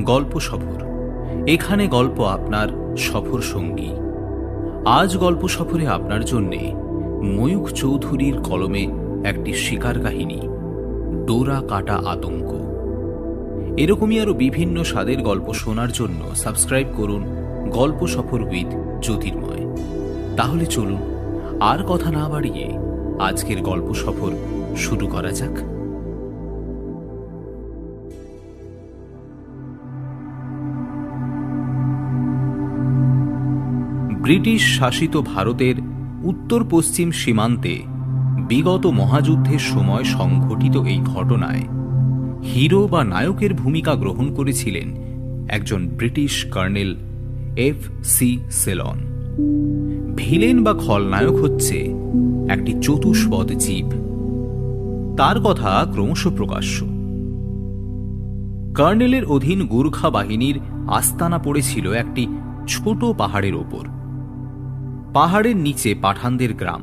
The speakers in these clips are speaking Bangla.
গল্প সফর। এখানে গল্প আপনার সফর সঙ্গী। আজ গল্প সফরে আপনার জন্যে ময়ূখ চৌধুরীর কলমে একটি শিকার কাহিনী, ডোরা কাটা আতঙ্ক। এরকমই আরো বিভিন্ন স্বাদের গল্প শোনার জন্য সাবস্ক্রাইব করুন গল্প সফর উইথ জ্যোতির্ময়। তাহলে চলুন আর কথা না বাড়িয়ে আজকের গল্প সফর শুরু করা যাক। ব্রিটিশ শাসিত ভারতের উত্তর পশ্চিম সীমান্তে বিগত মহাযুদ্ধের সময় সংঘটিত এই ঘটনায় হিরো বা নায়কের ভূমিকা গ্রহণ করেছিলেন একজন ব্রিটিশ কর্নেল এফ.সি. সেলন। ভিলেন বা খলনায়ক হচ্ছে একটি চতুষ্পদ জীব। তার কথা ক্রমশ প্রকাশ্য। কর্নেলের অধীন গুর্খা বাহিনীর আস্তানা পড়েছিল একটি ছোট পাহাড়ের ওপর। পাহাড়ের নিচে পাঠানদের গ্রাম।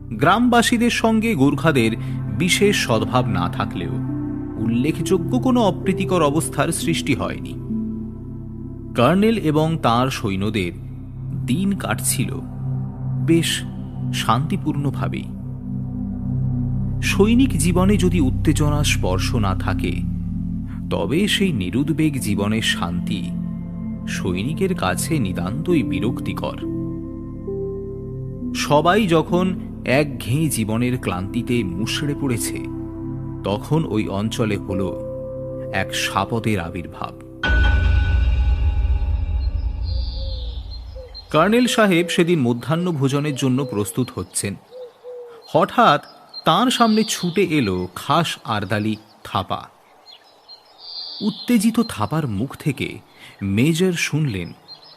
গ্রামবাসীদের সঙ্গে গুর্খাদের বিশেষ সদ্ভাব না থাকলেও উল্লেখযোগ্য কোনো অপ্রীতিকর অবস্থার সৃষ্টি হয়নি। কর্নেল এবং তাঁর সৈন্যদের দিন কাটছিল বেশ শান্তিপূর্ণভাবেই। সৈনিক জীবনে যদি উত্তেজনা স্পর্শ না থাকে, তবে সেই নিরুদ্বেগ জীবনের শান্তি সৈনিকের কাছে নিতান্তই বিরক্তিকর। সবাই যখন একঘেয়ে জীবনের ক্লান্তিতে মুষড়ে পড়েছে, তখন ওই অঞ্চলে হল এক শাপতের আবির্ভাব। কর্নেল সাহেব সেদিন মধ্যাহ্ন ভোজনের জন্য প্রস্তুত হচ্ছেন। হঠাৎ তাঁর সামনে ছুটে এলো খাস আরদালি থাপা। উত্তেজিত থাপার মুখ থেকে মেজর শুনলেন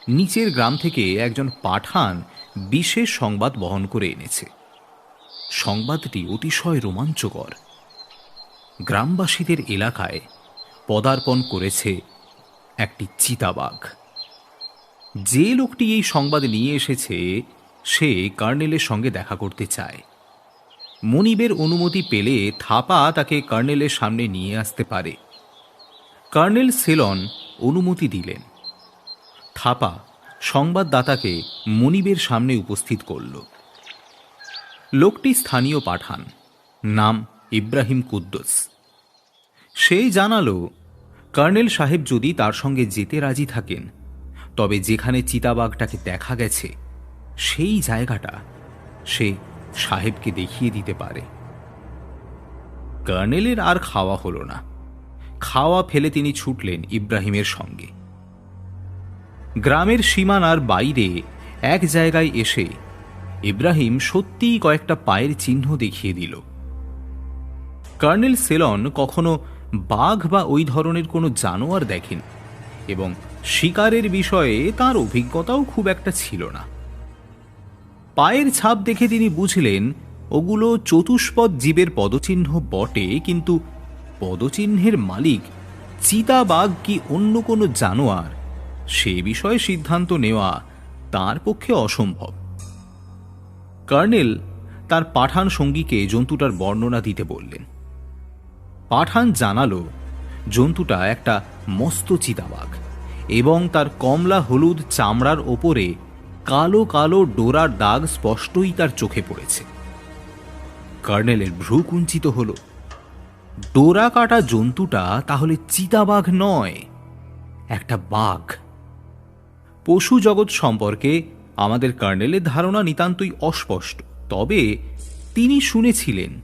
নিচের গ্রাম থেকে একজন পাঠান বিশেষ সংবাদ বহন করে এনেছে। সংবাদটি অতিশয় রোমাঞ্চকর। গ্রামবাসীদের এলাকায় পদার্পণ করেছে একটি চিতাবাঘ। যে লোকটি এই সংবাদ নিয়ে এসেছে সে কর্নেলের সঙ্গে দেখা করতে চায়। মনিবের অনুমতি পেলে থাপা তাকে কর্নেলের সামনে নিয়ে আসতে পারে। কর্নেল সেলন অনুমতি দিলেন। থাপা সংবাদদাতাকে মনিবের সামনে উপস্থিত করল। লোকটি স্থানীয় পাঠান, নাম ইব্রাহিম কুদ্দুস। সে জানালো কর্নেল সাহেব যদি তার সঙ্গে যেতে রাজি থাকেন, তবে যেখানে চিতাবাঘটাকে দেখা গেছে সেই জায়গাটা সে সাহেবকে দেখিয়ে দিতে পারে। কর্নেলের আর খাওয়া হলো না। খাওয়া ফেলে তিনি ছুটলেন ইব্রাহিমের সঙ্গে। গ্রামের সীমানার বাইরে এক জায়গায় এসে ইব্রাহিম সত্যিই কয়েকটা পায়ের চিহ্ন দেখিয়ে দিল। কর্নেল সেলন কখনো বাঘ বা ওই ধরনের কোনো জানোয়ার দেখেন এবং শিকারের বিষয়ে তার অভিজ্ঞতাও খুব একটা ছিল না। পায়ের ছাপ দেখে তিনি বুঝলেন ওগুলো চতুষ্পদ জীবের পদচিহ্ন বটে, কিন্তু পদচিহ্নের মালিক চিতাবাঘ কি অন্য কোনো জানোয়ার, সে বিষয়ে সিদ্ধান্ত নেওয়া তার পক্ষে অসম্ভব। কর্নেল তার পাঠান সঙ্গীকে জন্তুটার বর্ণনা দিতে বললেন। পাঠান জানালো জন্তুটা একটা মস্ত চিতাবাঘ এবং তার কমলা হলুদ চামড়ার ওপরে কালো কালো ডোরার দাগ স্পষ্টই তার চোখে পড়েছে। কর্নেলের ভ্রু কুঞ্চিত হল। ডোরা কাটা জন্তুটা তাহলে চিতাবাঘ নয়, একটা বাঘ। পশু জগৎ সম্পর্কে আমাদের কর্নেলের ধারণা নিতান্তই অস্পষ্ট, তবে তিনি শুনেছিলেন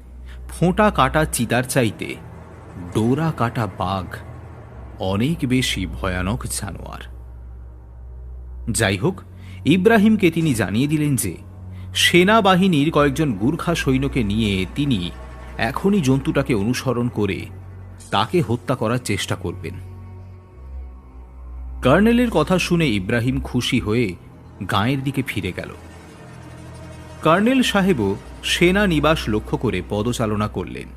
ফোঁটা কাটা চিতার চাইতে ডোরা কাটা বাঘ অনেক বেশি ভয়ানক জানোয়ার। যাই হোক, ইব্রাহিমকে তিনি জানিয়ে দিলেন যে সেনাবাহিনীর কয়েকজন গুর্খা সৈন্যকে নিয়ে তিনি এখনই জন্তুটাকে অনুসরণ করে তাকে হত্যা করার চেষ্টা করবেন। কর্নেলের কথা শুনে ইব্রাহিম খুশি হয়ে গাঁয়ের দিকে ফিরে গেল। কর্নেল সাহেবও সেনা নিবাস লক্ষ্য করে পদচালনা করলেন।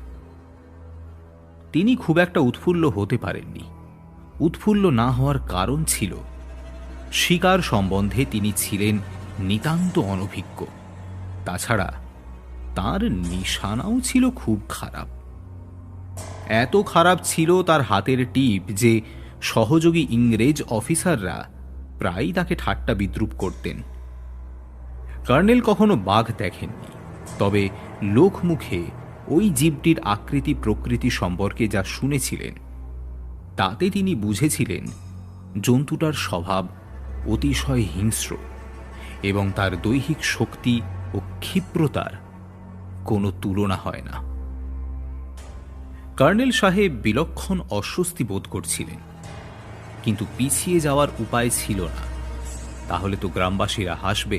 তিনি খুব একটা উৎফুল্ল হতে পারেননি। উৎফুল্ল না হওয়ার কারণ ছিল শিকার সম্বন্ধে তিনি ছিলেন নিতান্ত অনভিজ্ঞ। তাছাড়া তার নিশানাও ছিল খুব খারাপ। এত খারাপ ছিল তার হাতের টিপ যে সহযোগী ইংরেজ অফিসাররা প্রায়ই তাকে ঠাট্টা বিদ্রুপ করতেন। কর্নেল কখনো বাঘ দেখেননি, তবে লোকমুখে ওই জীবটির আকৃতি প্রকৃতি সম্পর্কে যা শুনেছিলেন তাতে তিনি বুঝেছিলেন জন্তুটার স্বভাব অতিশয় হিংস্র এবং তার দৈহিক শক্তি ও ক্ষিপ্রতার কোনো তুলনা হয় না। কর্নেল সাহেব বিলক্ষণ অস্বস্তি বোধ করছিলেন, কিন্তু পিছিয়ে যাওয়ার উপায় ছিল না। তাহলে তো গ্রামবাসীরা হাসবে।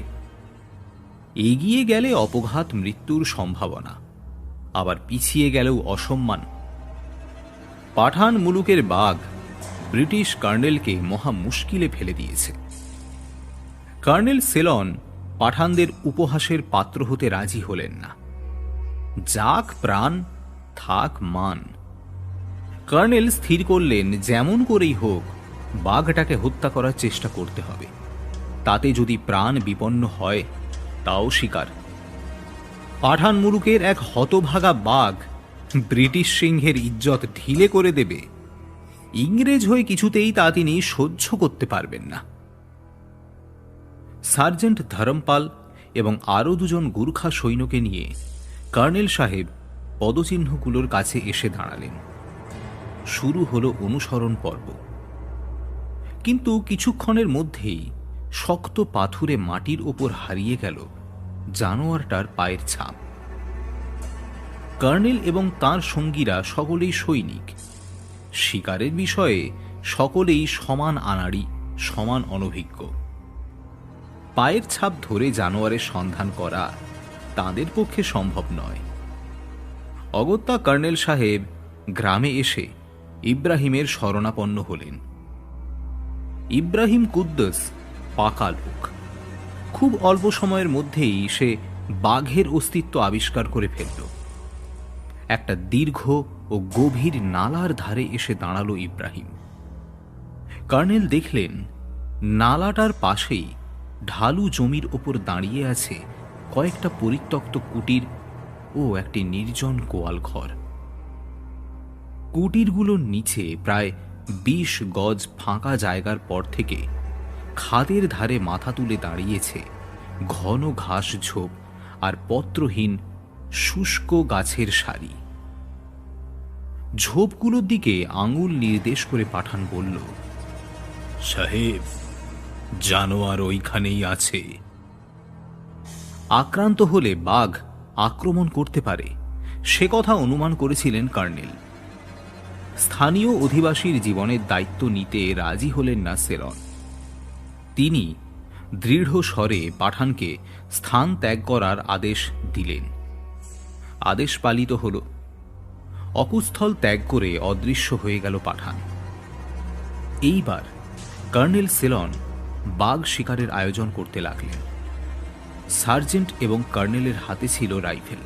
এগিয়ে গেলে অপঘাত মৃত্যুর সম্ভাবনা, আবার পিছিয়ে গেলেও অসম্মান। পাঠান মুলুকের বাঘ ব্রিটিশ কর্নেলকে মহা মুশকিলে ফেলে দিয়েছে। কর্নেল সেলন পাঠানদের উপহাসের পাত্র হতে রাজি হলেন না। যাক প্রাণ, থাক মান। কর্নেল স্থির করলেন যেমন করেই হোক বাঘটাকে হত্যা করার চেষ্টা করতে হবে। তাতে যদি প্রাণ বিপন্ন হয় তাও স্বীকার। পাঠান মুলুকের এক হতভাগা বাঘ ব্রিটিশ সিংহের ইজ্জত ঢিলে করে দেবে, ইংরেজ হয়ে কিছুতেই তা তিনি সহ্য করতে পারবেন না। সার্জেন্ট ধরমপাল এবং আরও দুজন গুর্খা সৈন্যকে নিয়ে কর্নেল সাহেব পদচিহ্নগুলোর কাছে এসে দাঁড়ালেন। শুরু হলো অনুসরণ পর্ব। কিন্তু কিছুক্ষণের মধ্যেই শক্ত পাথুরে মাটির ওপর হারিয়ে গেল জানোয়ারটার পায়ের ছাপ। কর্নেল এবং তার সঙ্গীরা সকলেই সৈনিক। শিকারের বিষয়ে সকলেই সমান আনাড়ি, সমান অনভিজ্ঞ। পায়ের ছাপ ধরে জানোয়ারের সন্ধান করা তাদের পক্ষে সম্ভব নয়। অগত্যা কর্নেল সাহেব গ্রামে এসে ইব্রাহিমের শরণাপন্ন হলেন। ইব্রাহিম কুদ্দুস পাকা লোক। খুব অল্প সময়ের মধ্যেই সে বাঘের অস্তিত্ব আবিষ্কার করে ফেলল। একটা দীর্ঘ ও গভীর নালার ধারে এসে দাঁড়ালো ইব্রাহিম। কর্নেল দেখলেন নালাটার পাশেই ঢালু জমির ওপর দাঁড়িয়ে আছে কয়েকটা পরিত্যক্ত কুটির ও একটি নির্জন গোয়াল ঘর। কুটিরগুলোর নিচে প্রায় ২০ গজ ফাঁকা জায়গার পর থেকে খাদের ধারে মাথা তুলে দাঁড়িয়েছে ঘন ঘাস ঝোপ আর পত্রহীন শুষ্ক গাছের সারি। ঝোপগুলোর দিকে আঙুল নির্দেশ করে পাঠান বলল, সাহেব, জানোয়ার ওইখানেই আছে। আক্রান্ত হলে বাঘ আক্রমণ করতে পারে সে কথা অনুমান করেছিলেন কর্নেল। স্থানীয় অধিবাসীর জীবনের দায়িত্ব নিতে রাজি হলেন না সেলন। তিনি দৃঢ় স্বরে পাঠানকে স্থান ত্যাগ করার আদেশ দিলেন। আদেশ পালিত হল। অকুস্থল ত্যাগ করে অদৃশ্য হয়ে গেল পাঠান। এইবার কর্নেল সেলন বাঘ শিকারের আয়োজন করতে লাগলেন। সার্জেন্ট এবং কর্নেলের হাতে ছিল রাইফেল।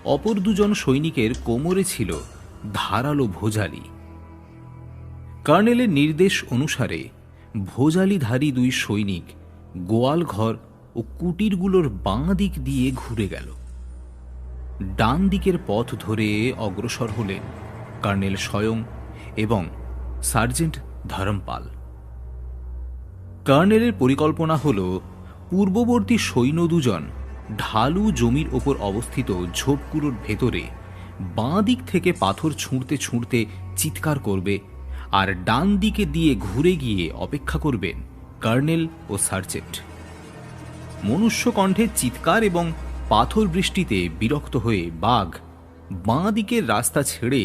অপর দুজন সৈনিকের কোমরে ছিল ধারালো ভোজালি। কর্নেলের নির্দেশ অনুসারে ভোজালিধারী দুই সৈনিক গোয়াল ঘর ও কুটিরগুলোর বাঁ দিক দিয়ে ঘুরে গেল। ডান দিকের পথ ধরে অগ্রসর হলেন কর্নেল স্বয়ং এবং সার্জেন্ট ধরমপাল। কর্নেলের পরিকল্পনা হল পূর্ববর্তী সৈন্য দুজন ঢালু জমির ওপর অবস্থিত ঝোপগুলোর ভেতরে বাঁ দিক থেকে পাথর ছুঁড়তে ছুঁড়তে চিৎকার করবে, আর ডান দিকে দিয়ে ঘুরে গিয়ে অপেক্ষা করবেন কর্নেল ও সার্জেন্ট। মনুষ্য কণ্ঠে চিৎকার এবং পাথর বৃষ্টিতে বিরক্ত হয়ে বাঘ বাঁ দিকের রাস্তা ছেড়ে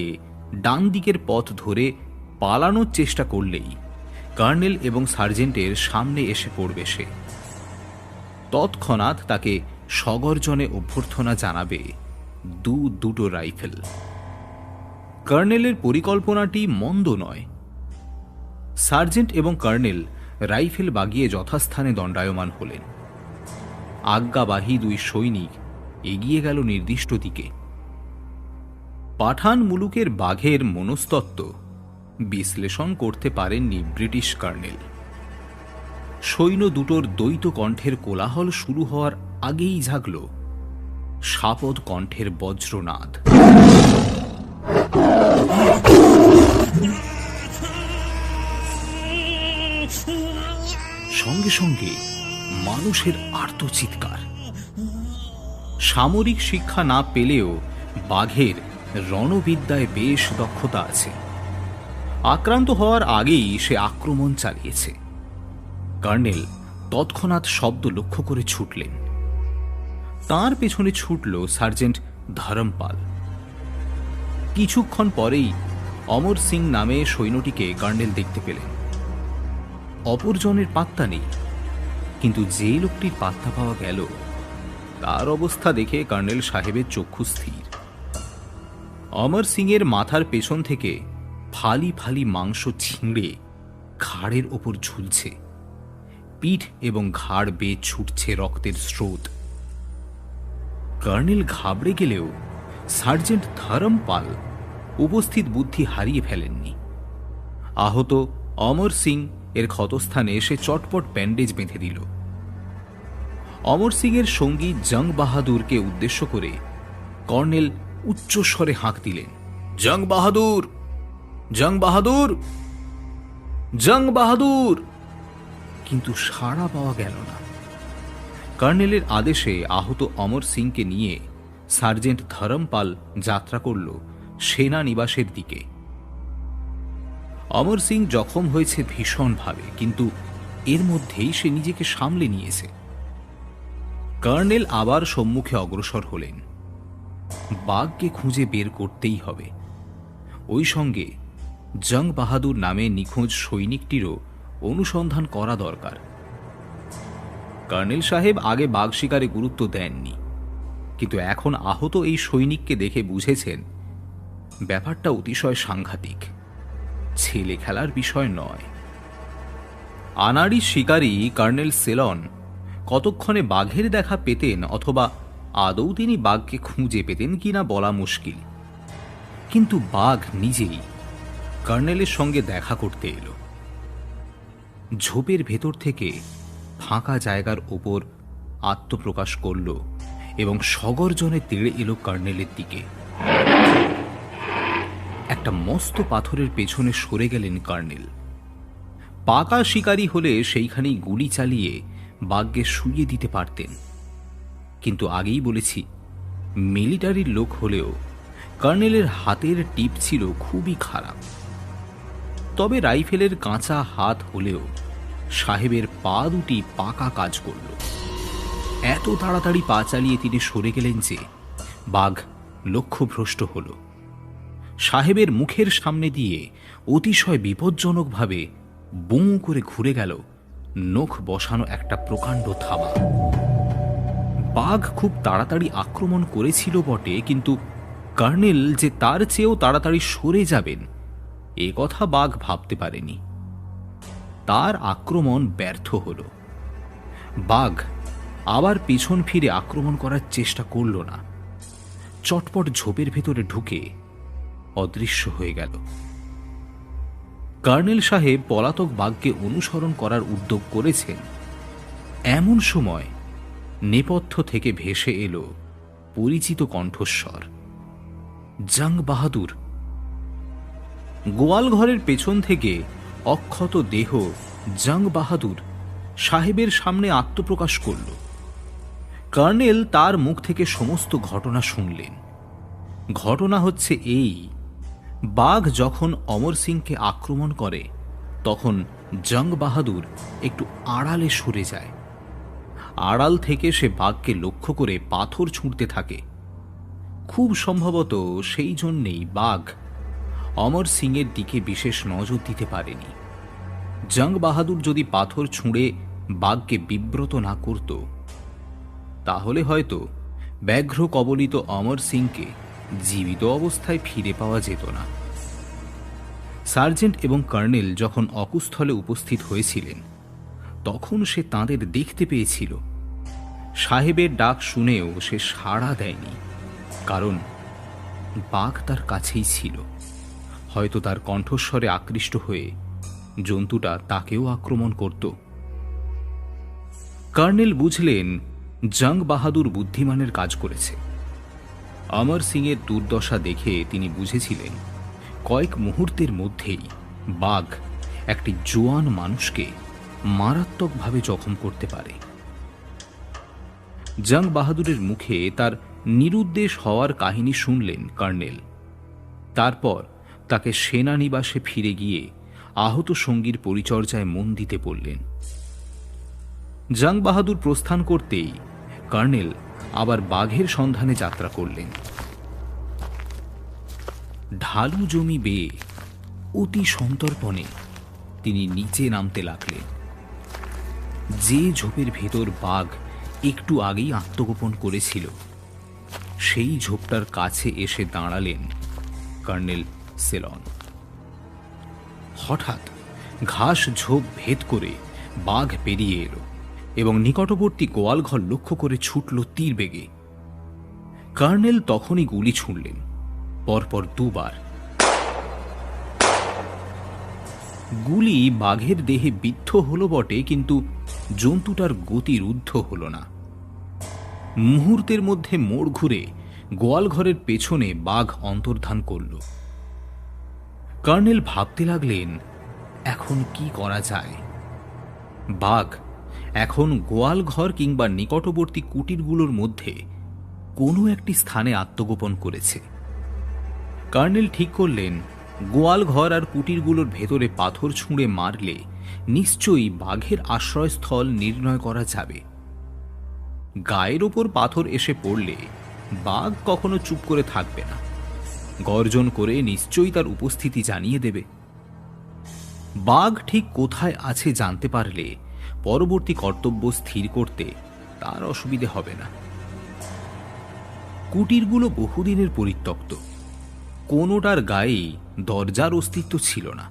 ডান দিকের পথ ধরে পালানোর চেষ্টা করলেই কর্নেল এবং সার্জেন্টের সামনে এসে পড়বে সে। তৎক্ষণাৎ তাকে সগর্জনে অভ্যর্থনা জানাবে দুটো রাইফেল। কর্নেলের পরিকল্পনাটি মন্দ নয়। সার্জেন্ট এবং কর্নেল রাইফেল বাগিয়ে যথাস্থানে দণ্ডায়মান হলেন। আজ্ঞাবাহী দুই সৈনিক এগিয়ে গেল নির্দিষ্ট দিকে। পাঠান মুলুকের বাঘের মনস্তত্ত্ব বিশ্লেষণ করতে পারেননি ব্রিটিশ কর্নেল। সৈন্য দুটোর দ্বৈত কণ্ঠের কোলাহল শুরু হওয়ার আগেই জাগল শাপদ কণ্ঠের বজ্রনাদ। সঙ্গে সঙ্গে মানুষের আর্তচিৎকার। সামরিক শিক্ষা না পেলেও বাঘের রণবিদ্যায় বেশ দক্ষতা আছে। আক্রান্ত হওয়ার আগেই সে আক্রমণ চালিয়েছে। কর্নেল তৎক্ষণাৎ শব্দ লক্ষ্য করে ছুটলেন। তার পেছনে ছুটল সার্জেন্ট ধরমপাল। কিছুক্ষণ পরেই অমর সিং নামে সৈন্যটিকে কর্নেল দেখতে পেলেন। অপরজনের পাত্তা নেই, কিন্তু যে লোকটির পাত্তা পাওয়া গেল তার অবস্থা দেখে কর্নেল সাহেবের চক্ষু স্থির। অমর সিং এর মাথার পেছন থেকে ফালি ফালি মাংস ছিঁড়ে ঘাড়ের ওপর ঝুলছে। পিঠ এবং ঘাড় বেয়ে ছুটছে রক্তের স্রোত। কর্নেল ঘাবড়ে গেলেও সার্জেন্ট ধরমপাল উপস্থিত বুদ্ধি হারিয়ে ফেলেননি। আহত অমর সিং এর ক্ষতস্থানে এসে চটপট ব্যান্ডেজ বেঁধে দিল। অমর সিং এর সঙ্গী জং বাহাদুরকে উদ্দেশ্য করে কর্নেল উচ্চস্বরে হাঁক দিলেন, জং বাহাদুর, জং বাহাদুর, জং বাহাদুর। কিন্তু সাড়া পাওয়া গেল না। কর্নেলের আদেশে আহত অমর সিংকে নিয়ে সার্জেন্ট ধরমপাল যাত্রা করল সেনানিবাসের দিকে। অমর সিং জখম হয়েছে ভীষণভাবে, কিন্তু এর মধ্যেই সে নিজেকে সামলে নিয়েছে। কর্নেল আবার সম্মুখে অগ্রসর হলেন। বাঘকে খুঁজে বের করতেই হবে। ওই সঙ্গে জং বাহাদুর নামে নিখোঁজ সৈনিকটিরও অনুসন্ধান করা দরকার। কর্নেল সাহেব আগে বাঘ শিকারে গুরুত্ব দেননি, কিন্তু এখন আহত এই সৈনিককে দেখে বুঝেছেন ব্যাপারটা অতিশয় সাংঘাতিক, ছেলে খেলার বিষয় নয়। আনাড়ি শিকারী কর্নেল সেলন কতক্ষণে বাঘের দেখা পেতেন অথবা আদৌ তিনি বাঘকে খুঁজে পেতেন কিনা বলা মুশকিল, কিন্তু বাঘ নিজেই কর্নেলের সঙ্গে দেখা করতে এলো। ঝোপের ভেতর থেকে ফাঁকা জায়গার ওপর আত্মপ্রকাশ করল এবং সগর্জনে তেড়ে এলো কর্নেলের দিকে। একটা মস্ত পাথরের পেছনে সরে গেলেন কর্নেল। পাকা শিকারী হলে সেইখানেই গুলি চালিয়ে বাঘকে শুইয়ে দিতে পারতেন, কিন্তু আগেই বলেছি মিলিটারির লোক হলেও কর্নেলের হাতের টিপ ছিল খুবই খারাপ। তবে রাইফেলের কাঁচা হাত হলেও সাহেবের পা দুটি পাকা কাজ করল। এত তাড়াতাড়ি পা চালিয়ে তিনি সরে গেলেন যে বাঘ লক্ষ্যভ্রষ্ট হল। সাহেবের মুখের সামনে দিয়ে অতিশয় বিপজ্জনকভাবে বুঁ করে ঘুরে গেল নখ বসানো একটা প্রকাণ্ড থাবা। বাঘ খুব তাড়াতাড়ি আক্রমণ করেছিল বটে, কিন্তু কর্নেল যে তার চেয়েও তাড়াতাড়ি সরে যাবেন এ কথা বাঘ ভাবতে পারেনি। তার আক্রমণ ব্যর্থ হল। বাঘ আবার পেছন ফিরে আক্রমণ করার চেষ্টা করল না, চটপট ঝোপের ভেতরে ঢুকে অদৃশ্য হয়ে গেল। কর্নেল সাহেব পলাতক বাঘকে অনুসরণ করার উদ্যোগ করেছেন, এমন সময় নেপথ্য থেকে ভেসে এলো পরিচিত কণ্ঠস্বর, জং বাহাদুর। গোয়াল ঘরের পেছন থেকে অক্ষত দেহ জং বাহাদুর সাহেবের সামনে আত্মপ্রকাশ করল। কর্নেল তার মুখ থেকে সমস্ত ঘটনা শুনলেন। ঘটনা হচ্ছে এই, বাঘ যখন অমর সিংকে আক্রমণ করে তখন জং বাহাদুর একটু আড়ালে সরে যায়। আড়াল থেকে সে বাঘকে লক্ষ্য করে পাথর ছুঁড়তে থাকে। খুব সম্ভবত সেই জন্যেই বাঘ অমর সিং এর দিকে বিশেষ নজর দিতে পারেনি। জং বাহাদুর যদি পাথর ছুঁড়ে বাঘকে বিব্রত না করত তাহলে হয়তো ব্যাঘ্র কবলিত অমর সিংকে জীবিত অবস্থায় ফিরে পাওয়া যেত না। সার্জেন্ট এবং কর্নেল যখন অকুস্থলে উপস্থিত হয়েছিলেন তখন সে তাঁদের দেখতে পেয়েছিল। সাহেবের ডাক শুনেও সে সাড়া দেয়নি, কারণ বাঘ তার কাছেই ছিল। হয়তো তার কণ্ঠস্বরে আকৃষ্ট হয়ে জন্তুটা তাকেও আক্রমণ করত। কর্নেল বুঝলেন জং বাহাদুর বুদ্ধিমানের কাজ করেছে। অমর সিং এর দুর্দশা দেখে তিনি বুঝেছিলেন কয়েক মুহূর্তের মধ্যেই বাঘ একটি জোয়ান মানুষকে মারাত্মকভাবে জখম করতে পারে। জং বাহাদুরের মুখে তার নিরুদ্দেশ হওয়ার কাহিনী শুনলেন কর্নেল। তারপর তাকে সেনানিবাসে ফিরে গিয়ে আহত সঙ্গীর পরিচর্যায় মন দিতে বললেন। জং বাহাদুর প্রস্থান করতেই কর্নেল আবার বাঘের সন্ধানে যাত্রা করলেন। ঢালু জমি বেয়ে অতি সন্তর্পণে তিনি নিচে নামতে লাগলেন। যে ঝোপের ভেতর বাঘ একটু আগেই আত্মগোপন করেছিল, সেই ঝোপটার কাছে এসে দাঁড়ালেন কর্নেল সেলন। হঠাৎ ঘাস ঝোপ ভেদ করে বাঘ পেরিয়ে এলো এবং নিকটবর্তী গোয়ালঘর লক্ষ্য করে ছুটল তীর বেগে। কর্নেল তখনই গুলি ছুঁড়লেন, পরপর দুবার। গুলি বাঘের দেহে বিদ্ধ হলো বটে, কিন্তু জন্তুটার গতি রুদ্ধ হল না। মুহূর্তের মধ্যে মোড় ঘুরে গোয়ালঘরের পেছনে বাঘ অন্তর্ধান করল। কর্নেল ভাবতে লাগলেন, এখন কি করা যায়? বাঘ এখন গোয়ালঘর কিংবা নিকটবর্তী কুটিরগুলোর মধ্যে কোনো একটি স্থানে আত্মগোপন করেছে। কর্নেল ঠিক করলেন, গোয়ালঘর আর কুটিরগুলোর ভেতরে পাথর ছুঁড়ে মারলে নিশ্চয়ই বাঘের আশ্রয়স্থল নির্ণয় করা যাবে। গায়ের ওপর পাথর এসে পড়লে বাঘ কখনো চুপ করে থাকবে না, গর্জন করে নিশ্চয়ই তার উপস্থিতি জানিয়ে দেবে। বাঘ ঠিক কোথায় আছে জানতে পারলে পরবর্তী কর্তব্য স্থির করতে তার অসুবিধে হবে না। কুটিরগুলো বহুদিনের পরিত্যক্ত, কোনোটার গায়ে দরজার অস্তিত্ব ছিল না।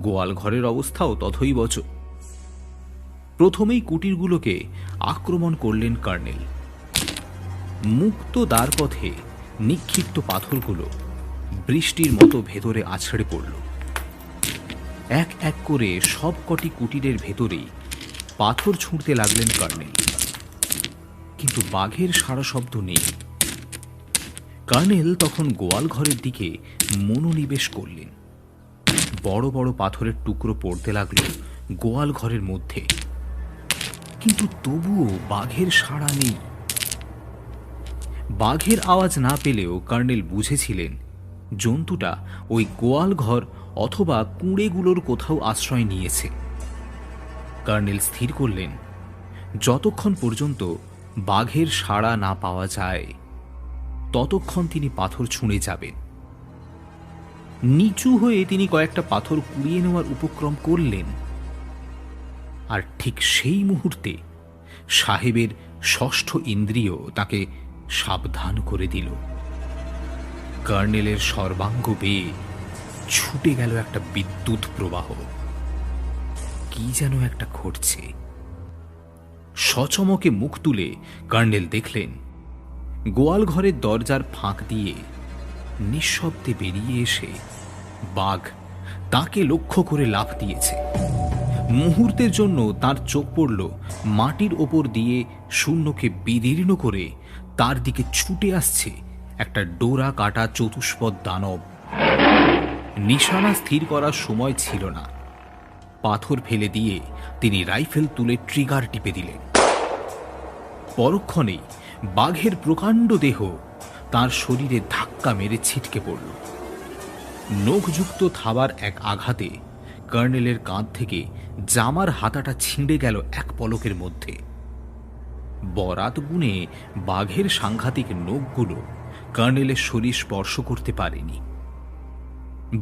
গোয়াল ঘরের অবস্থাও তথৈবচ। প্রথমেই কুটিরগুলোকে আক্রমণ করলেন কর্নেল। মুক্ত দ্বারপথে নিক্ষিপ্ত পাথরগুলো বৃষ্টির মতো ভেতরে আছড়ে পড়ল। এক এক করে সবকটি কুটিরের ভেতরেই পাথর ছুঁড়তে লাগলেন কর্নেল, কিন্তু বাঘের সাড়া শব্দ নেই। কর্নেল তখন গোয়াল ঘরের দিকে মনোনিবেশ করলেন। বড় বড় পাথরের টুকরো পড়তে লাগলো গোয়াল ঘরের মধ্যে, কিন্তু তবুও বাঘের সাড়া নেই। বাঘের আওয়াজ না পেলেও কর্নেল বুঝেছিলেন জন্তুটা ওই গোয়াল ঘর অথবা কুঁড়েগুলোর কোথাও আশ্রয় নিয়েছে। কর্নেল স্থির করলেন, যতক্ষণ পর্যন্ত বাঘের সাড়া না পাওয়া যায় ততক্ষণ তিনি পাথর ছুঁড়ে যাবেন। নিচু হয়ে তিনি কয়েকটা পাথর কুড়িয়ে নেওয়ার উপক্রম করলেন, আর ঠিক সেই মুহূর্তে সাহেবের ষষ্ঠ ইন্দ্রিয় তাকে সাবধান করে দিল। কর্নেলের সর্বাঙ্গ বেয়ে ছুটে গেল একটা বিদ্যুৎ প্রবাহ। কি যেন একটা ঘটছে। সচমকে মুখ তুলে কর্নেল দেখলেন গোয়াল ঘরের দরজার ফাঁক দিয়ে নিঃশব্দে বেরিয়ে এসে বাঘ তাকে লক্ষ্য করে লাফ দিয়েছে। মুহূর্তের জন্য তার চোখ পড়ল মাটির ওপর দিয়ে শূন্যকে বিদীর্ণ করে তার দিকে ছুটে আসছে একটা ডোরা কাটা চতুষ্পদ দানব। নিশানা স্থির করার সময় ছিল না। পাথর ফেলে দিয়ে তিনি রাইফেল তুলে ট্রিগার টিপে দিলেন। পরক্ষণেই বাঘের প্রকাণ্ড দেহ তার শরীরে ধাক্কা মেরে ছিটকে পড়ল। নখযুক্ত থাবার এক আঘাতে কর্নেলের কাঁধ থেকে জামার হাতাটা ছিঁড়ে গেল এক পলকের মধ্যে। বরাত গুণে বাঘের সাংঘাতিক নখগুলো কর্নেলের শরীর স্পর্শ করতে পারেনি।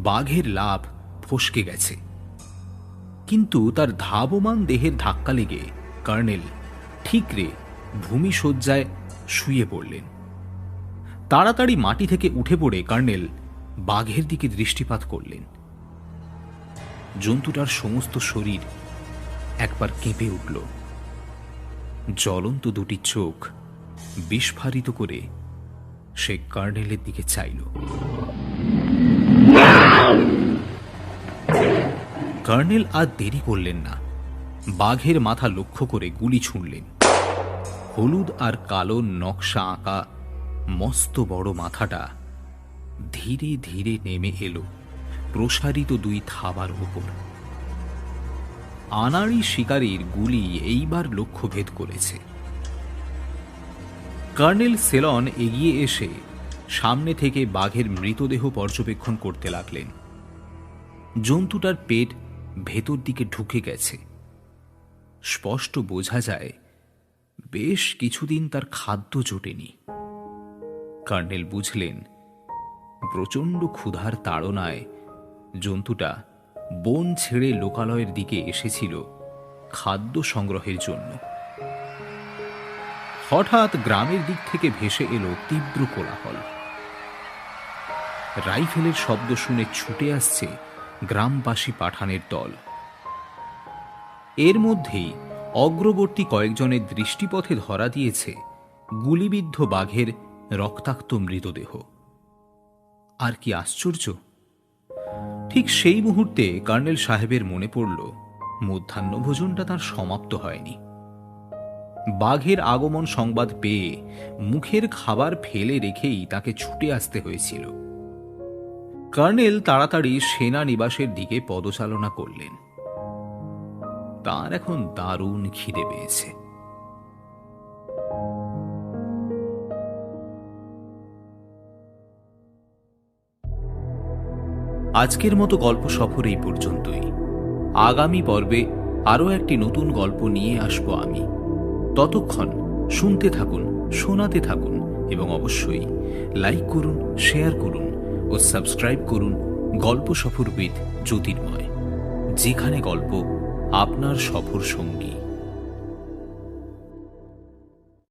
বাঘের লাফ ফসকে গেছে, কিন্তু তার ধাবমান দেহের ধাক্কা লেগে কর্নেল ঠিকরে ভূমিশয্যায় শুয়ে পড়লেন। তাড়াতাড়ি মাটি থেকে উঠে পড়ে কর্নেল বাঘের দিকে দৃষ্টিপাত করলেন। জন্তুটার সমস্ত শরীর একবার কেঁপে উঠল। জ্বলন্ত দুটি চোখ বিস্ফারিত করে সে কর্নেলের দিকে চাইল। কর্নেল আর দেরি করলেন না, বাঘের মাথা লক্ষ্য করে গুলি ছুঁড়লেন। হলুদ আর কালো নকশা আঁকা মস্ত বড় মাথাটা ধীরে ধীরে নেমে এলো প্রসারিত দুই থাবার উপর। আনাড়ি শিকারীর গুলি এইবার লক্ষ্যভেদ করেছে। কর্নেল সেলন এগিয়ে এসে সামনে থেকে বাঘের মৃতদেহ পর্যবেক্ষণ করতে লাগলেন। জন্তুটার পেট ভেতর দিকে ঢুকে গেছে। স্পষ্ট বোঝা যায় বেশ কিছুদিন তার খাদ্য জোটেনি। কর্নেল বুঝলেন প্রচণ্ড ক্ষুধার তাড়নায় জন্তুটা বন ছেড়ে লোকালয়ের দিকে এসেছিল খাদ্য সংগ্রহের জন্য। হঠাৎ গ্রামের দিক থেকে ভেসে এলো তীব্র কোলাহল। রাইফেলের শব্দ শুনে ছুটে আসছে গ্রামবাসী পাঠানের দল। এর মধ্যেই অগ্রবর্তী কয়েকজনের দৃষ্টিপথে ধরা দিয়েছে গুলিবিদ্ধ বাঘের রক্তাক্ত মৃতদেহ। আর কি আশ্চর্য! ঠিক সেই মুহূর্তে কর্নেল সাহেবের মনে পড়ল মধ্যাহ্নভোজনটা তার সমাপ্ত হয়নি। বাঘের আগমন সংবাদ পেয়ে মুখের খাবার ফেলে রেখেই তাকে ছুটে আসতে হয়েছিল। কর্নেল তাড়াতাড়ি সেনা নিবাসের দিকে পদচালনা করলেন। তার এখন দারুণ খিদে পেয়েছে। আজকের মতো গল্প সফর এই পর্যন্তই। আগামী পর্বে আরও একটি নতুন গল্প নিয়ে আসবো আমি। ততক্ষণ শুনতে থাকুন, শোনাতে থাকুন এবং অবশ্যই লাইক করুন, শেয়ার করুন ও সাবস্ক্রাইব করুন গল্প সফর উইথ জ্যোতির্ময়, যেখানে গল্প আপনার সফর সঙ্গী।